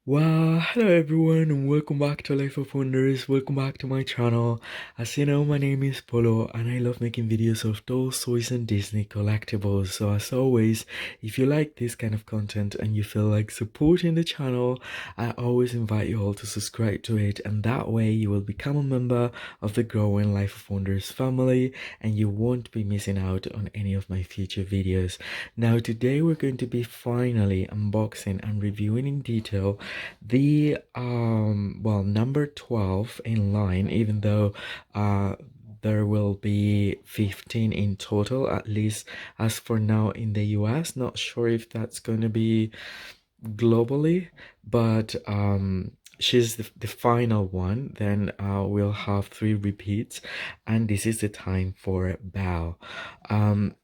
Well, hello everyone and welcome back to Life of Wonders. Welcome back to my channel. As you know, my name is Polo and I love making videos of dolls, toys and Disney collectibles. So as always, if you like this kind of content and you feel like supporting the channel, I always invite you all to subscribe to it, and that way you will become a member of the growing Life of Wonders family and you won't be missing out on any of my future videos. Now today we're going to be finally unboxing and reviewing in detail the number 12 in line, even though there will be 15 in total, at least as for now in the US. Not sure if that's going to be globally, but she's the final one. Then we'll have 3 repeats, and this is the time for Belle.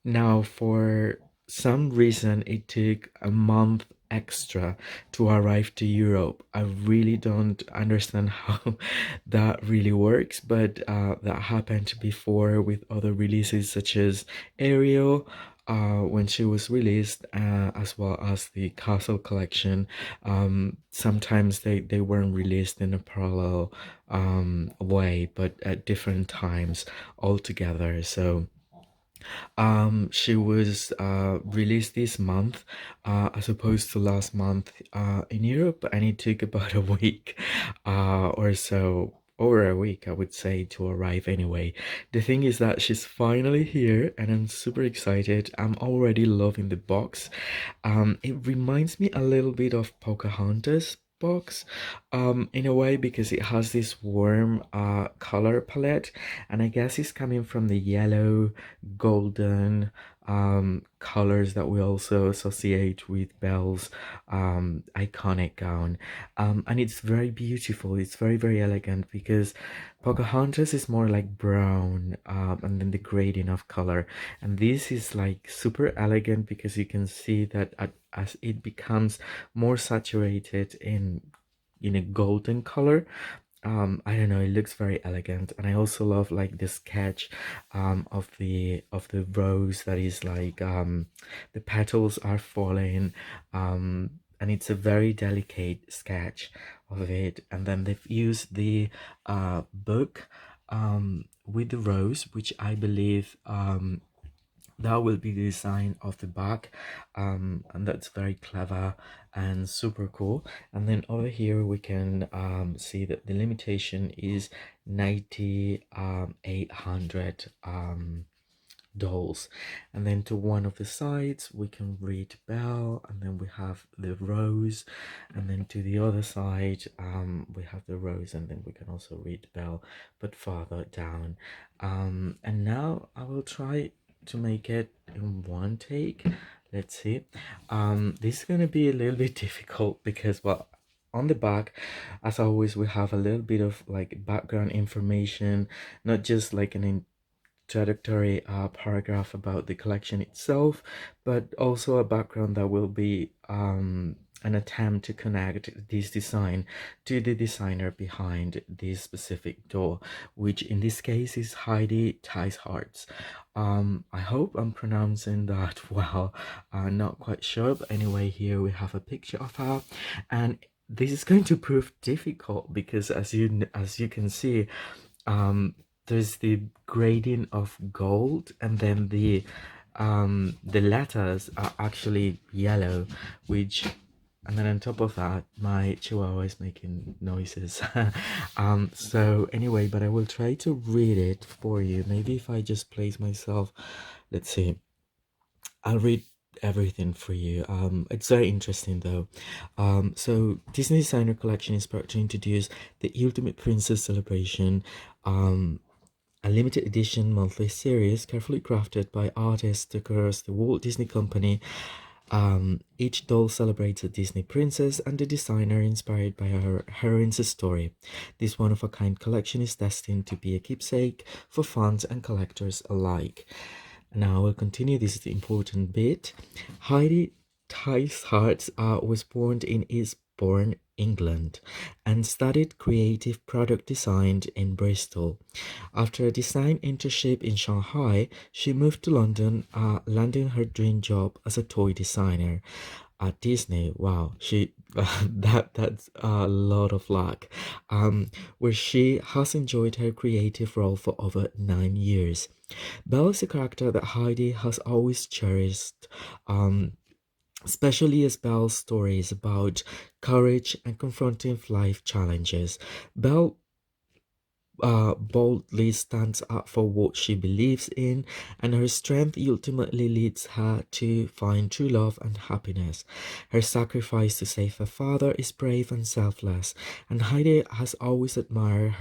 Now for some reason it took a month extra to arrive to Europe. I really don't understand how that really works, but that happened before with other releases such as Ariel when she was released, as well as the Castle collection. Sometimes they weren't released in a parallel way, but at different times altogether. So she was released this month as opposed to last month in Europe, and it took about a week or so, over a week I would say, to arrive. Anyway, the thing is that she's finally here and I'm super excited. I'm already loving the box. It reminds me a little bit of Pocahontas box in a way, because it has this warm color palette, and I guess it's coming from the yellow golden colors that we also associate with Belle's iconic gown. And it's very beautiful, it's very elegant, because Pocahontas is more like brown, and then the grading of color, and this is like super elegant because you can see that as it becomes more saturated in a golden color. I don't know, it looks very elegant, and I also love like the sketch of the rose that is like the petals are falling, and it's a very delicate sketch of it. And then they've used the book with the rose, which I believe that will be the design of the back, and that's very clever and super cool. And then over here we can see that the limitation is 9800 dolls. And then to one of the sides we can read Belle, and then we have the rose, and then to the other side we have the rose, and then we can also read Belle but farther down. And now I will try to make it in one take. Let's see. This is gonna be a little bit difficult because, well, on the back, as always, we have a little bit of like background information, not just like an introductory paragraph about the collection itself, but also a background that will be an attempt to connect this design to the designer behind this specific doll, which in this case is Heidi Ticehart. I hope I'm pronouncing that well. Not quite sure, but anyway, here we have a picture of her, and this is going to prove difficult because as you can see, there's the grading of gold, and then the letters are actually yellow, which, and then on top of that my chihuahua is making noises. So anyway, but I will try to read it for you. Maybe if I just place myself, let's see, I'll read everything for you. It's very interesting though. So Disney Designer Collection is proud to introduce the Ultimate Princess Celebration, a limited edition monthly series carefully crafted by artists across the Walt Disney Company. Each doll celebrates a Disney princess and the designer inspired by her heroine's story. This one-of-a-kind collection is destined to be a keepsake for fans and collectors alike. Now we'll continue. This is the important bit. Heidi Ticehart was born in Eastbourne, England, and studied creative product design in Bristol. After a design internship in Shanghai, she moved to London, landing her dream job as a toy designer at Disney. Wow, she That's a lot of luck. Where she has enjoyed her creative role for over 9 years. Belle is a character that Heidi has always cherished, um, especially as Belle's story is about courage and confronting life challenges. Belle boldly stands up for what she believes in, and her strength ultimately leads her to find true love and happiness. Her sacrifice to save her father is brave and selfless, and Heidi has always admired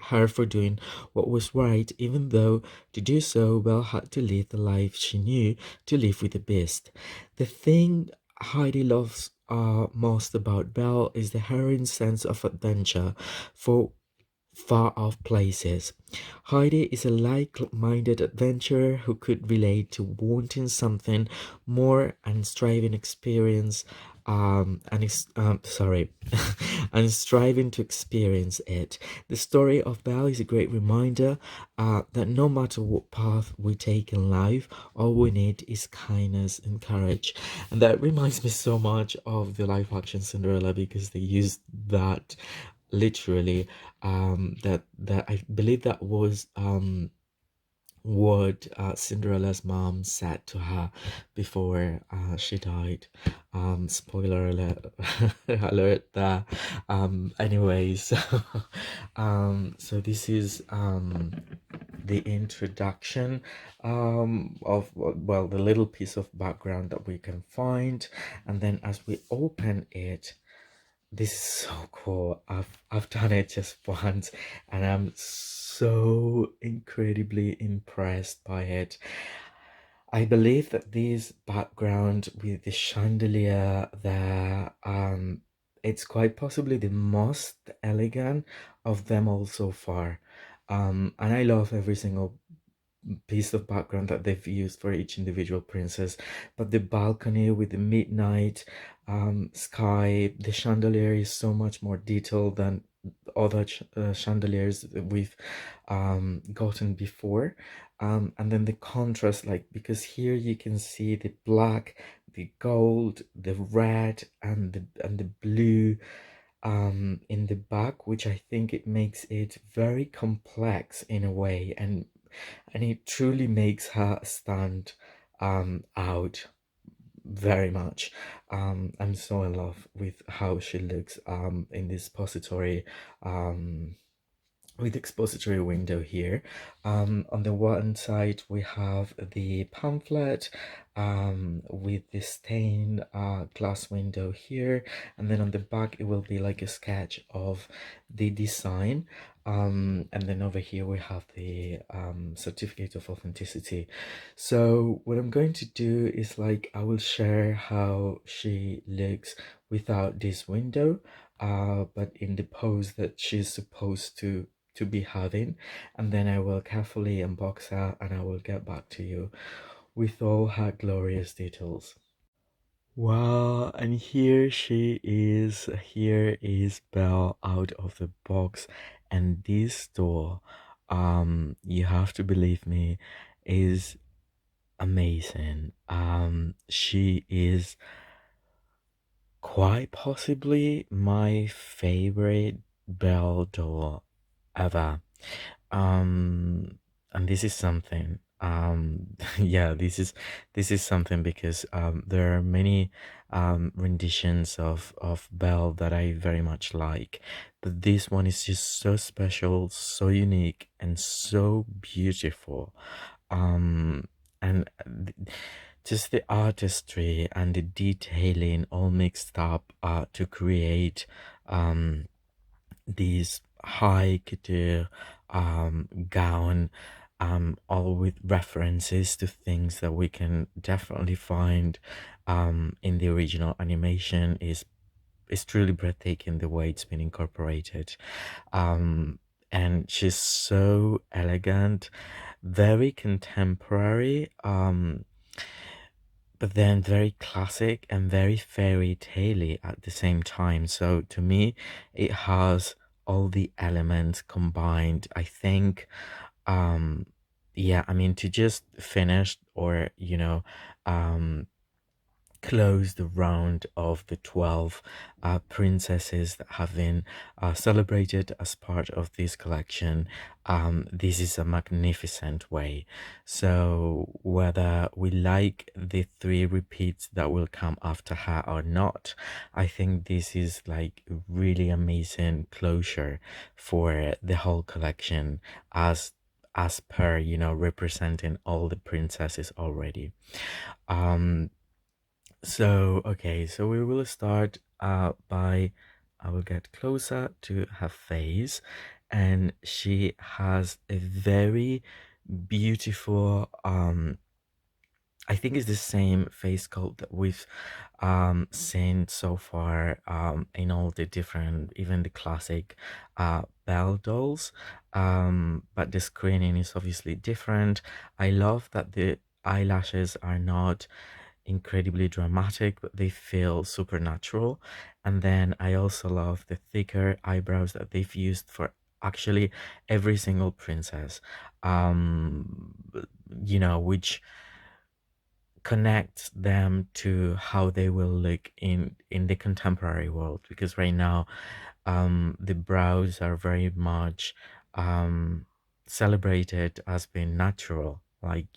her for doing what was right, even though to do so, Belle had to live the life she knew to live with the beast. The thing Heidi loves most about Belle is the heroine's sense of adventure. For far off places. Heidi is a like minded adventurer who could relate to wanting something more and striving experience and is sorry and striving to experience it. The story of Belle is a great reminder that no matter what path we take in life, all we need is kindness and courage. And that reminds me so much of the live action Cinderella because they used that literally. That I believe that was what Cinderella's mom said to her before she died. Spoiler alert, alert there. Anyways, so this is the introduction of, well, the little piece of background that we can find, and then as we open it, this is so cool. I've done it just once and I'm so incredibly impressed by it. I believe that this background with the chandelier there, it's quite possibly the most elegant of them all so far. And I love every single piece of background that they've used for each individual princess, but the balcony with the midnight sky, the chandelier is so much more detailed than other chandeliers that we've gotten before. And then the contrast, like, because here you can see the black, the gold, the red, and the blue in the back, which I think it makes it very complex in a way, and it truly makes her stand out very much. I'm so in love with how she looks in this expository um with expository window here. On the one side we have the pamphlet with the stained glass window here, and then on the back it will be like a sketch of the design. And then over here we have the certificate of authenticity. So what I'm going to do is, like, I will share how she looks without this window, but in the pose that she's supposed to be having, and then I will carefully unbox her and I will get back to you with all her glorious details. Wow, and here she is. Here is Belle out of the box, and this door, you have to believe me, is amazing. She is quite possibly my favorite Belle doll ever. um and this is something, yeah, this is something because there are many renditions of Belle that I very much like, but this one is just so special, so unique, and so beautiful. um and just the artistry and the detailing all mixed up to create this high couture gown, all with references to things that we can definitely find in the original animation. Is truly breathtaking the way it's been incorporated. And she's so elegant, very contemporary, but then very classic and very fairy tale at the same time. So to me, it has all the elements combined. I think, yeah, I mean, to just finish or um close the round of the 12 princesses that have been celebrated as part of this collection. This is a magnificent way. So, whether we like the three repeats that will come after her or not, I think this is like really amazing closure for the whole collection as per, representing all the princesses already. Um, okay, so we will start by I will get closer to her face, and she has a very beautiful I think it's the same face sculpt that we've seen so far in all the different, even the classic Belle dolls. But the screening is obviously different. I love that the eyelashes are not incredibly dramatic, but they feel supernatural. And then I also love the thicker eyebrows that they've used for actually every single princess. Um, which connects them to how they will look in the contemporary world, because right now the brows are very much celebrated as being natural, like,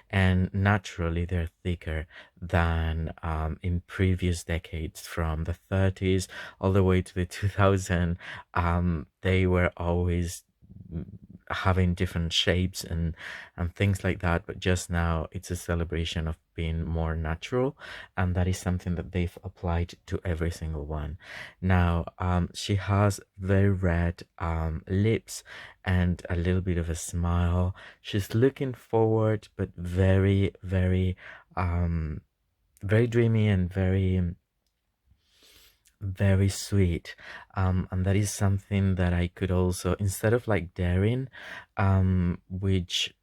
and naturally they're thicker than in previous decades from the 30s all the way to the 2000. They were always having different shapes and things like that, but just now it's a celebration of being more natural, and that is something that they've applied to every single one. Now she has very red lips and a little bit of a smile. She's looking forward, but very, very very dreamy and very, very sweet. And that is something that I could also, instead of like daring, which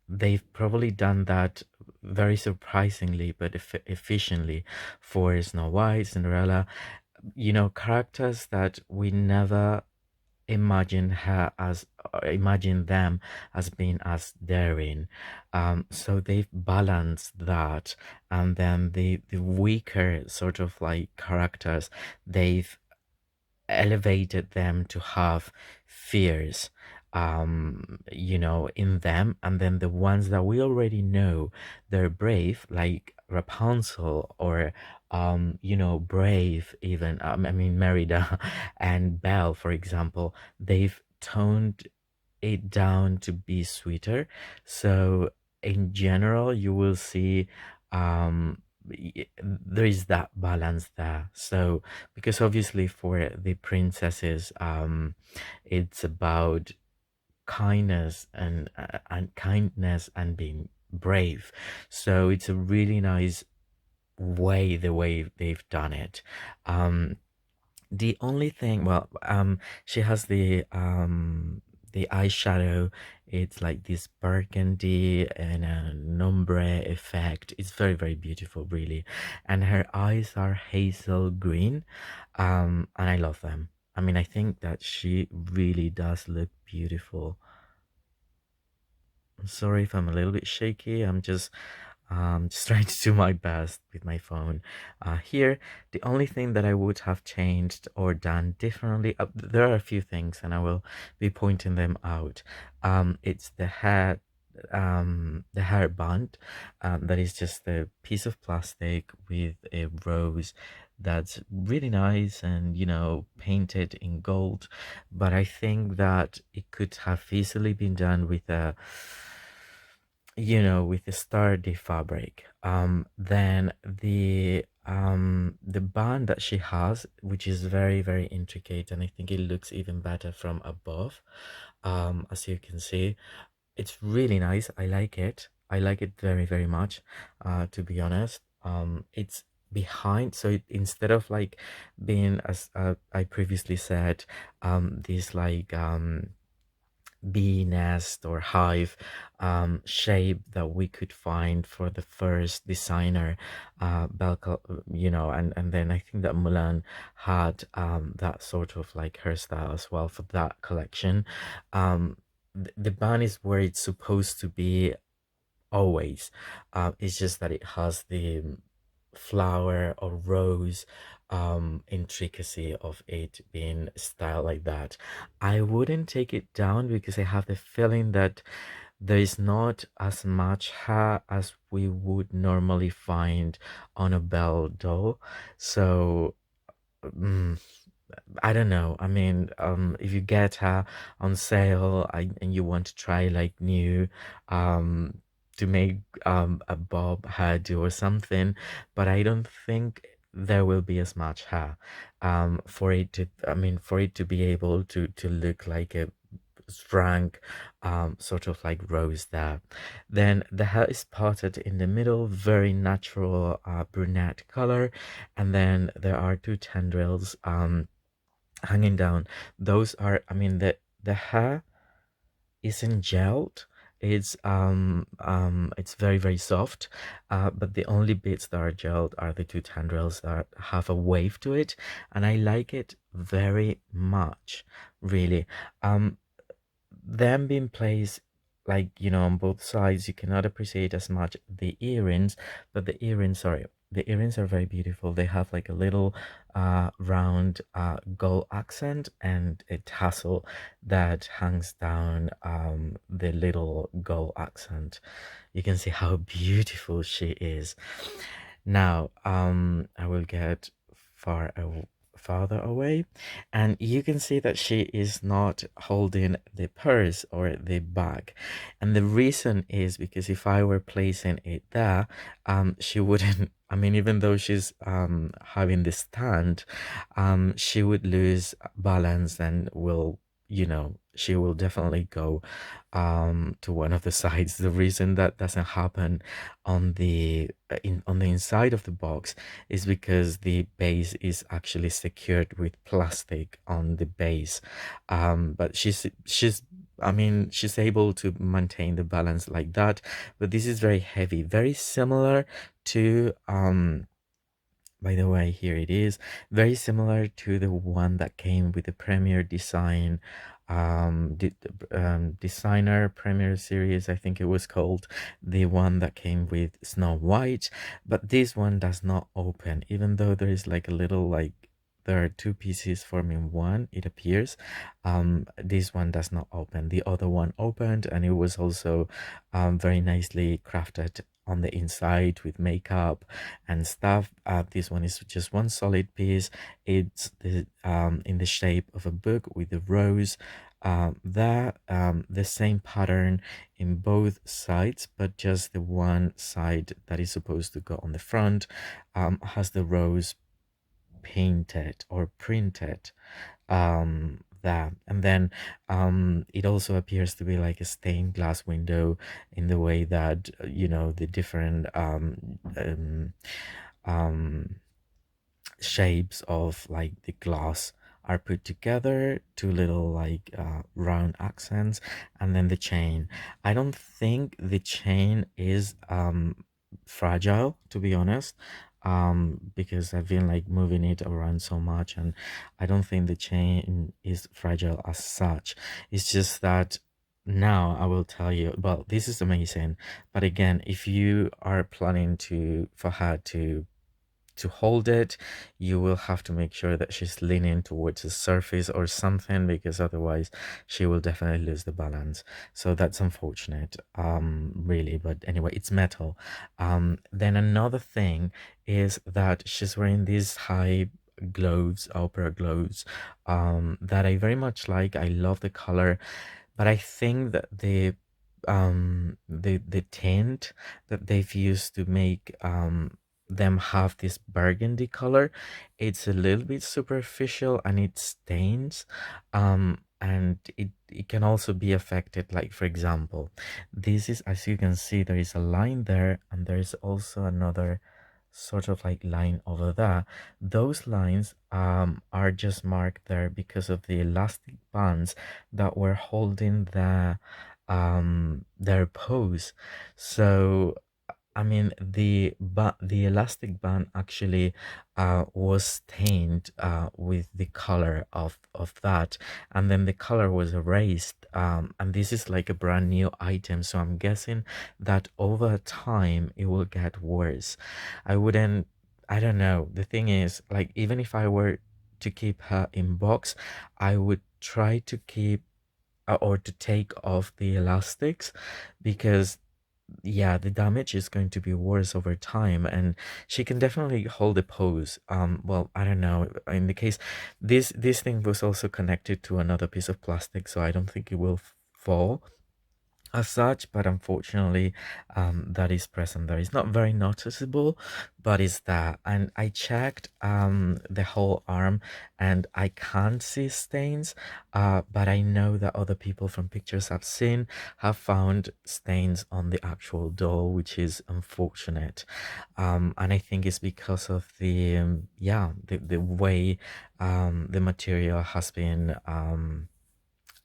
they've probably done that very surprisingly but efficiently for Snow White, Cinderella, characters that we never imagine them as being as daring. So they've balanced that, and then the weaker sort of like characters, they've elevated them to have fears in them. And then the ones that we already know they're brave, like Rapunzel, or Brave, even, I mean, Merida and Belle, for example, they've toned it down to be sweeter. So in general, you will see there is that balance there. So because obviously for the princesses, it's about kindness and kindness and being brave. So it's a really nice way, the way they've done it. The only thing, well, she has the eyeshadow. It's like this burgundy and an ombre effect. It's very, very beautiful, really. And her eyes are hazel green, and I love them. I mean, I think that she really does look beautiful. I'm sorry if I'm a little bit shaky. I'm just trying to do my best with my phone. Here, the only thing that I would have changed or done differently, there are a few things, and I will be pointing them out. It's the hair band. That is just a piece of plastic with a rose that's really nice and, painted in gold. But I think that it could have easily been done with a sturdy fabric. Then the band that she has, which is very, very intricate, and I think it looks even better from above. As you can see, it's really nice. I like it. I like it very, very much. To be honest, it's behind, so instead of like being, as I previously said, this like bee nest or hive shape that we could find for the first designer, Belka, and then I think that Mulan had that sort of like hairstyle as well for that collection. The bun is where it's supposed to be always. It's just that it has flower or rose intricacy of it being styled like that. I wouldn't take it down because I have the feeling that there is not as much hair as we would normally find on a Belle doll. So mm, I don't know. I mean, if you get her on sale and you want to try like new, um, to make a bob hairdo or something, but I don't think there will be as much hair, for it to, I mean, for it to be able to look like a frank, sort of like rose there. Then the hair is parted in the middle, very natural, brunette color, and then there are two tendrils, hanging down. Those are, I mean, the hair isn't gelled. It's very very soft, but the only bits that are gelled are the two tendrils that have a wave to it, and I like it very much, really. Them being placed, like, on both sides, you cannot appreciate as much the earrings, but the earrings, sorry, the earrings are very beautiful. They have like a little round gold accent and a tassel that hangs down the little gold accent. You can see how beautiful she is. Now, I will get farther away, and you can see that she is not holding the purse or the bag, and the reason is because if I were placing it there, she wouldn't. I mean, even though she's having the stand, she would lose balance and will, she will definitely go to one of the sides. The reason that doesn't happen on the inside of the box is because the base is actually secured with plastic on the base. But she's I mean, she's able to maintain the balance like that, but this is very heavy, very similar to, by the way, here it is. Very similar to the one that came with the Premier Design, Designer Premier Series, I think it was called. The one that came with Snow White. But this one does not open, even though there is like a little, like, there are two pieces forming one, it appears. This one does not open. The other one opened, and it was also very nicely crafted on the inside with makeup and stuff. This one is just one solid piece. It's in the shape of a book with the rose. The same pattern in both sides, but just the one side that is supposed to go on the front has the rose painted or printed, that. And then it also appears to be like a stained glass window in the way that, the different um shapes of like the glass are put together, two little like round accents, and then the chain. I don't think the chain is fragile, to be honest, because I've been like moving it around so much, and I don't think the chain is fragile as such. It's just that now I will tell you, well, this is amazing, but again, if you are planning to for her to hold it, you will have to make sure that she's leaning towards the surface or something, because otherwise she will definitely lose the balance. So that's unfortunate, really. But anyway, it's metal. Then another thing is that she's wearing these high gloves, opera gloves, that I very much like. I love the color, but I think that the tint that they've used to make them have this burgundy color, it's a little bit superficial and it stains, and it can also be affected. Like, for example, this is, as you can see, there is a line there, and there is also another sort of like line over there. Those lines are just marked there because of the elastic bands that were holding their pose. So I mean, the elastic band actually was stained with the color of that, and then the color was erased. And this is like a brand new item, so I'm guessing that over time it will get worse. I wouldn't I don't know. The thing is, like, even if I were to keep her in box, I would try to keep or to take off the elastics, because yeah, the damage is going to be worse over time, and she can definitely hold a pose. Well, I don't know. In the case, this thing was also connected to another piece of plastic, so I don't think it will fall as such, but unfortunately, that is present there. It's not very noticeable, but it's that. And I checked the whole arm, and I can't see stains, but I know that other people from pictures I've seen have found stains on the actual doll, which is unfortunate. And I think it's because of the yeah, the way the material has been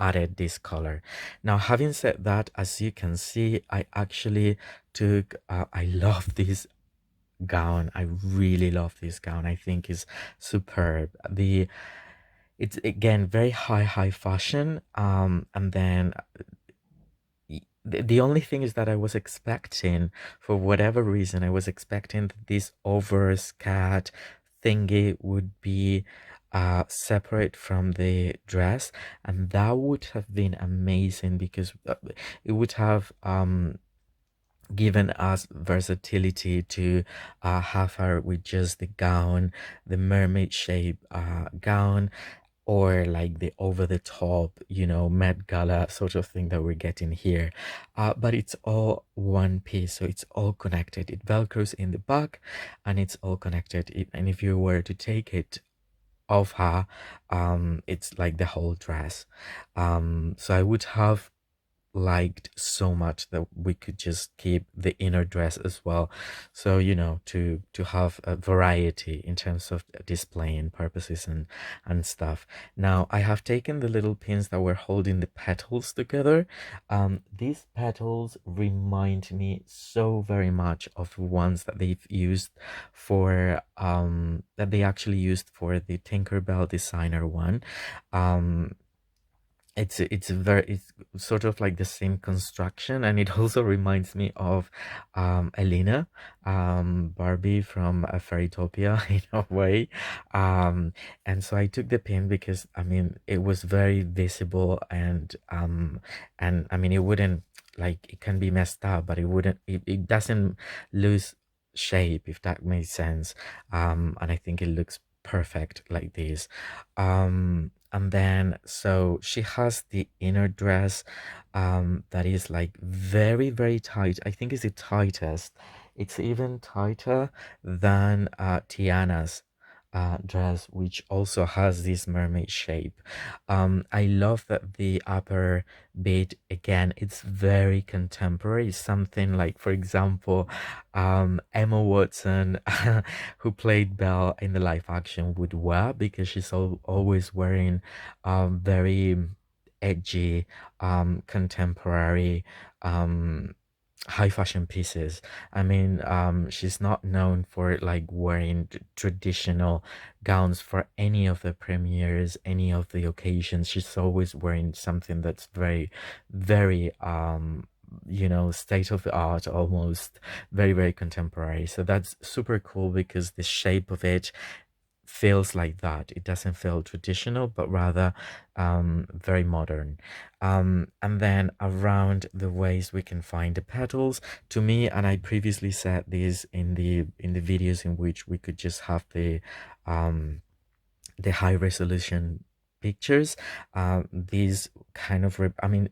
added this color. Now, having said that, as you can see, I actually took I love this gown. I really love this gown. I think is superb. It's again very high fashion, and then the only thing is that I was expecting, for whatever reason, I was expecting that this overskirt thingy would be separate from the dress, and that would have been amazing, because it would have given us versatility to have her with just the gown, the mermaid shape gown, or like the over the top, you know, Met Gala sort of thing that we're getting here. But it's all one piece, so it's all connected. It velcros in the back, and it's all connected. And if you were to take it off her, it's like the whole dress. So I would have liked so much that we could just keep the inner dress as well, so you know, to have a variety in terms of displaying purposes and stuff. Now I have taken the little pins that were holding the petals together. These petals remind me so very much of ones that they've used for that they actually used for the Tinkerbell designer one. um it's sort of like the same construction, and it also reminds me of Elena, Barbie from Fairytopia in a way. um and so I took the pin because I mean it was very visible, and I mean it wouldn't, like, it can be messed up, but it doesn't lose shape, if that makes sense. And I think it looks perfect like this. And then so she has the inner dress that is like very tight. I think it's the tightest. It's even tighter than Tiana's dress, which also has this mermaid shape. I love that the upper bit, again, it's very contemporary. It's something like, for example, Emma Watson, who played Belle in the live action, would wear, because she's always wearing very edgy, contemporary, high fashion pieces. I mean, she's not known for like wearing traditional gowns for any of the premieres, any of the occasions. She's always wearing something that's very you know, state of the art, almost very contemporary. So that's super cool, because the shape of it feels like that. It doesn't feel traditional, but rather very modern. And then around the waist we can find the petals. To me, and I previously said this in the videos in which we could just have the high resolution pictures, these kind of I mean,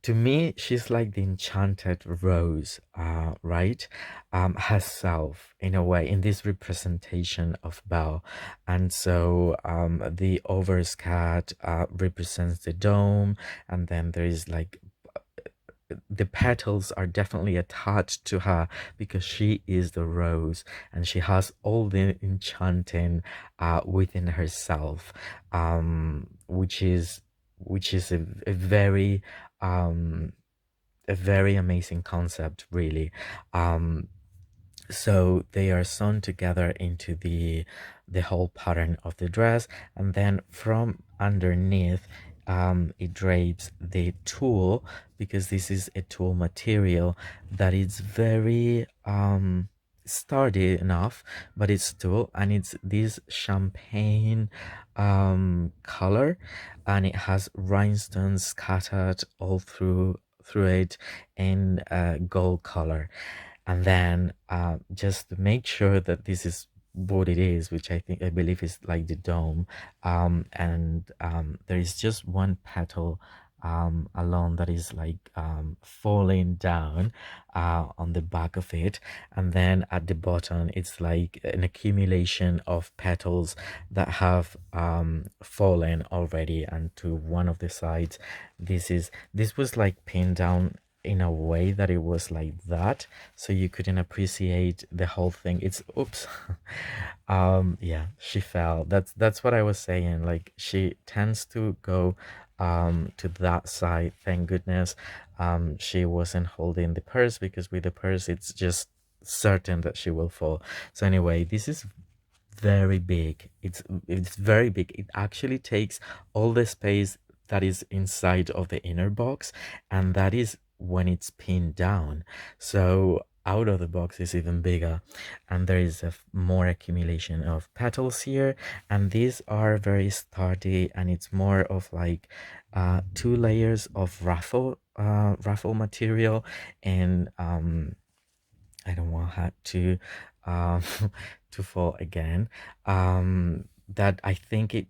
to me, she's like the enchanted rose, right? Herself, in a way, in this representation of Belle. And so the overskirt represents the dome, and then there is like the petals are definitely attached to her, because she is the rose, and she has all the enchanting within herself, which is um a very amazing concept, really. um so they are sewn together into the whole pattern of the dress, and then from underneath it drapes the tulle, because this is a tulle material that is very sturdy enough, but it's dull, and it's this champagne color, and it has rhinestones scattered all through it in gold color. And then just to make sure that this is what it is, which I believe is like the dome, and there is just one petal alone that is like falling down on the back of it, and then at the bottom it's like an accumulation of petals that have fallen already, and to one of the sides this was like pinned down in a way that it was like that, so you couldn't appreciate the whole thing. It's oops. Yeah, she fell. That's what I was saying, like she tends to go to that side. Thank goodness she wasn't holding the purse, because with the purse it's just certain that she will fall. So anyway, this is very big. It's very big. It actually takes all the space that is inside of the inner box, and that is when it's pinned down. So out of the box is even bigger, and there is more accumulation of petals here, and these are very sturdy, and it's more of like two layers of raffle material, and I don't want her to um to fall again. That I think it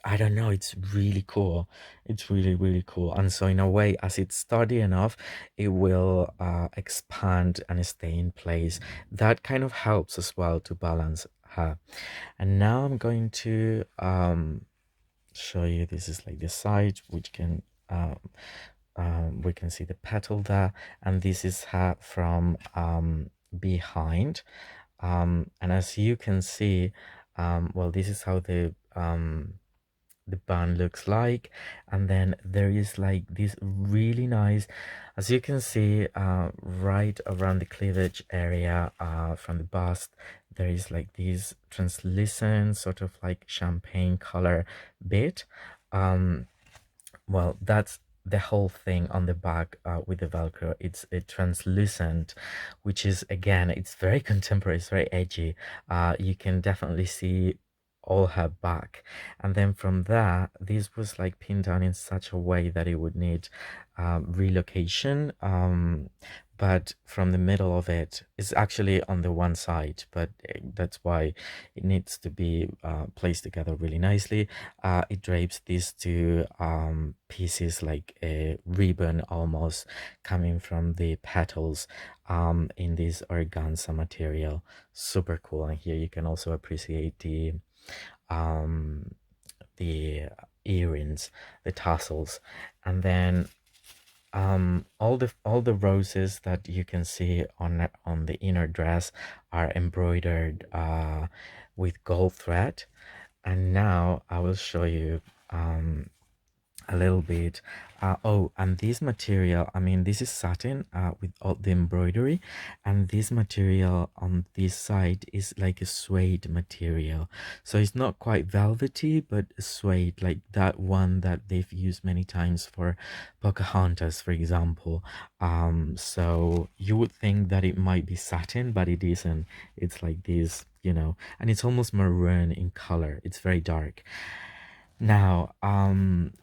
I don't know, it's really cool. It's really cool. And so in a way, as it's sturdy enough, it will expand and stay in place. That kind of helps as well to balance her. And now I'm going to show you, this is like the side, which can we can see the petal there, and this is her from behind. And as you can see, well, this is how the band looks like, and then there is like this really nice, as you can see, right around the cleavage area, from the bust, there is like this translucent sort of like champagne color bit. Well, that's the whole thing on the back with the Velcro. It's a translucent, which is, again, it's very contemporary, it's very edgy. You can definitely see all her back. And then from there, this was like pinned down in such a way that it would need relocation. But from the middle of it is actually on the one side, but that's why it needs to be placed together really nicely. It drapes these two pieces like a ribbon almost coming from the petals in this organza material. Super cool. And here you can also appreciate um, the earrings, the tassels, and then all the roses that you can see on the inner dress are embroidered with gold thread. And now I will show you a little bit. Oh, and this material, I mean, this is satin with all the embroidery, and this material on this side is like a suede material, so it's not quite velvety but suede, like that one that they've used many times for Pocahontas, for example. So you would think that it might be satin, but it isn't. It's like this, you know, and it's almost maroon in color. It's very dark. Now,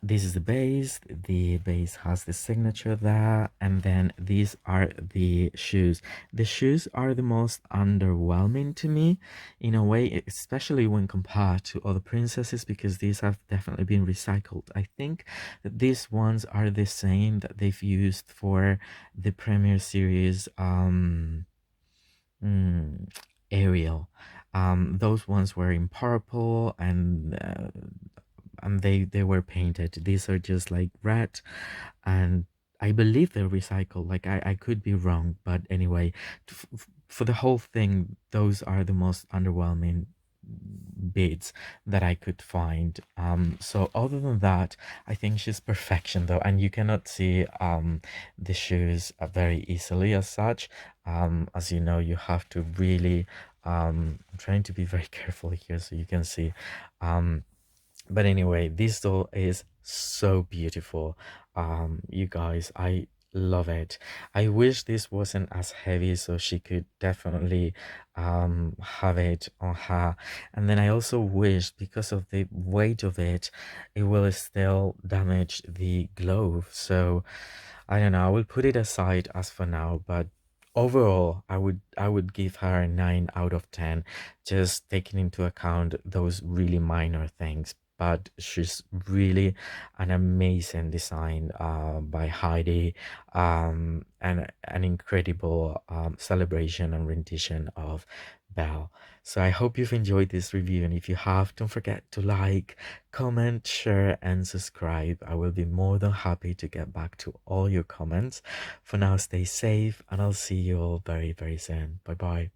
this is the base. The base has the signature there, and then these are the shoes. The shoes are the most underwhelming to me, in a way, especially when compared to other princesses, because these have definitely been recycled. I think that these ones are the same that they've used for the premiere series, mm, Ariel. Those ones were in purple, and they were painted. These are just like red, and I believe they're recycled. Like I could be wrong, but anyway, for the whole thing, those are the most underwhelming bits that I could find. So other than that, I think she's perfection though, and you cannot see the shoes very easily as such. As you know, you have to really I'm trying to be very careful here so you can see. But anyway, this doll is so beautiful. You guys, love it. I wish this wasn't as heavy so she could definitely have it on her. And then I also wish, because of the weight of it, it will still damage the glove. So I don't know, I will put it aside as for now, but overall I would give her a 9 out of 10, just taking into account those really minor things. But she's really an amazing design by Heidi, and an incredible celebration and rendition of Belle. So I hope you've enjoyed this review, and if you have, don't forget to like, comment, share, and subscribe. I will be more than happy to get back to all your comments. For now, stay safe, and I'll see you all very, very soon. Bye bye.